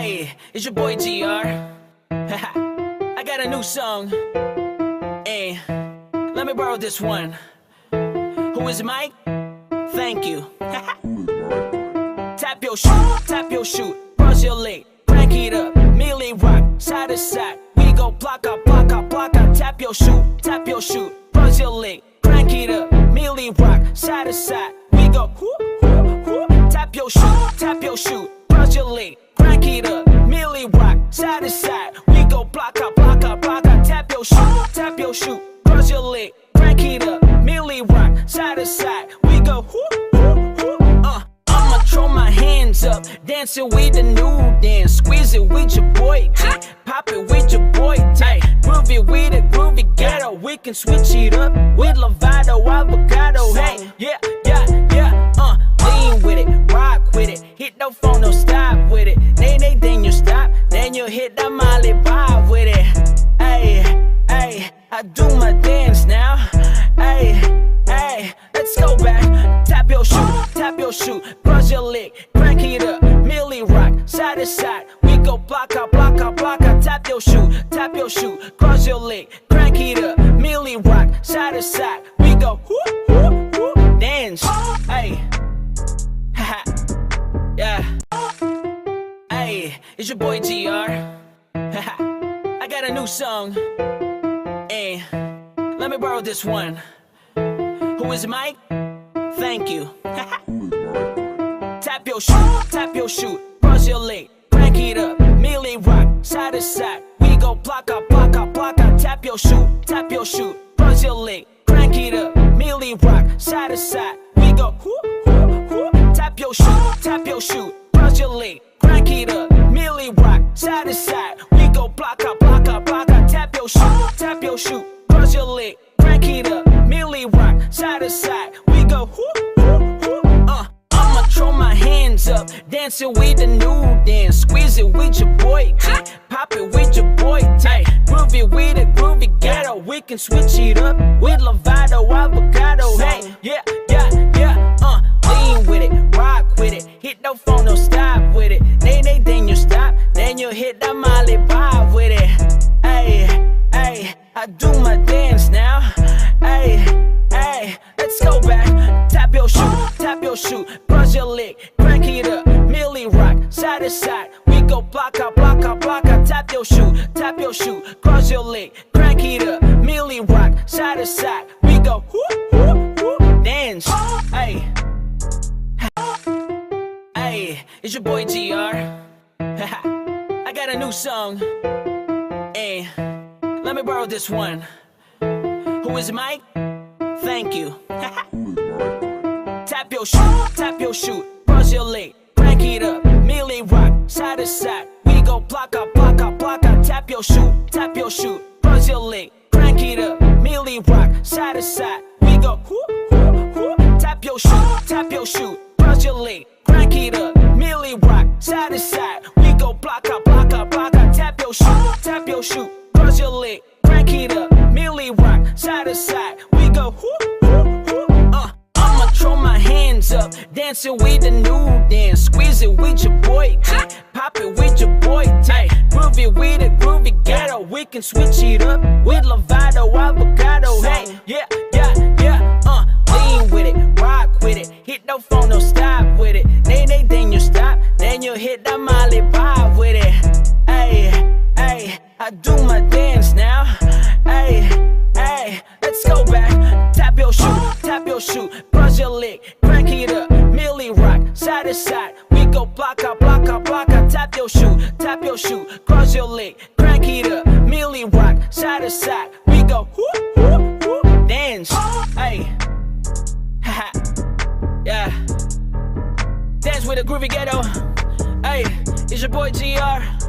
Hey, it's your boy GR. I got a new song. Hey, let me borrow this one. Who is Mike? Thank you. Tap your shoot, cross your leg, crank it up, melee rock, side to side. We go block out, tap your shoot, cross your leg, crank it up, melee rock, side to side. We go tap your shoot, cross your leg, crank it up, melee rock, side to side. We go block out, tap your shoot, cross your leg, crank it up, melee rock, side to side. We go I'ma throw my hands up, dancing with the new dance, squeeze it with your boy G, pop it with your boy T, groove it with a groovy ghetto. We can switch it up with Lovato, avocado. Hey, yeah, lean with it, rock with it, hit no phone, no stop with it. Then you stop, then you hit the Molly Bob with it. Hey, I do my dance now. Hey, let's go back. Tap your shoot, cross your leg, crank it up, melee rock, side to side. We go block out, tap your shoot, cross your leg, crank it up, melee rock, side to side. We go dance. Hey, yeah. Hey, it's your boy GR. I got a new song. Hey, let me borrow this one. Who is Mike? Thank you. Tap your shoot, cross your leg, crank it up, melee rock, side to side. We go block out, tap your shoot, cross your leg, crank it up, melee rock, side to side. We go tap your shoot, cross your leg, crank it up, melee rock, side to side. We go block out, tap your shoot, cross your leg, crank it up, melee rock, side to side. We go I'ma throw my hands up, dancing with the new dance, squeeze it with your boy G, pop it with your boy T, groove it with a groovy ghetto. We can switch it up with Lovato, avocado. Hey, yeah, lean with it, rock with it, hit no phone, no stop with it. Then you stop, then you hit the Molly Bob with it. Hey, I do my dance now. Hey, let's go back. Tap your shoot, cross your leg, crank it up, melee rock, side to side. We go block out, tap your shoot, cross your leg, crank it up, melee rock, side to side. We go dance. Hey, it's your boy GR. I got a new song. Hey, let me borrow this one. Who is Mike? Thank you. Tap your shoot, cross your leg, crank it up, melee rock, side to side. We go block out, tap your shoot, cross your leg, crank it up, melee rock, side to side. We go tap your shoot, cross your leg, crank it up, melee rock, side to side. We go block out, tap your shoot, cross your leg, crank it up, melee rock, side to side. We go I'ma throw my hands up, dancing with the new dance, squeeze it with your boy G, pop it with your boy T, groove it with a groovy ghetto. We can switch it up with Lovato, avocado. Hey, yeah, lean with it, rock with it, hit no phone, no stop with it. Then you stop, then you hit the Molly Bob with it. Hey, I do my dance now. Hey, let's go back. Tap your shoot, cross your leg, crank it up, melee rock, side to side. We go block out, tap your shoot, cross your leg, crank it up, melee rock, side to side. We go dance. Hey, yeah, dance with a groovy ghetto. Hey, it's your boy GR.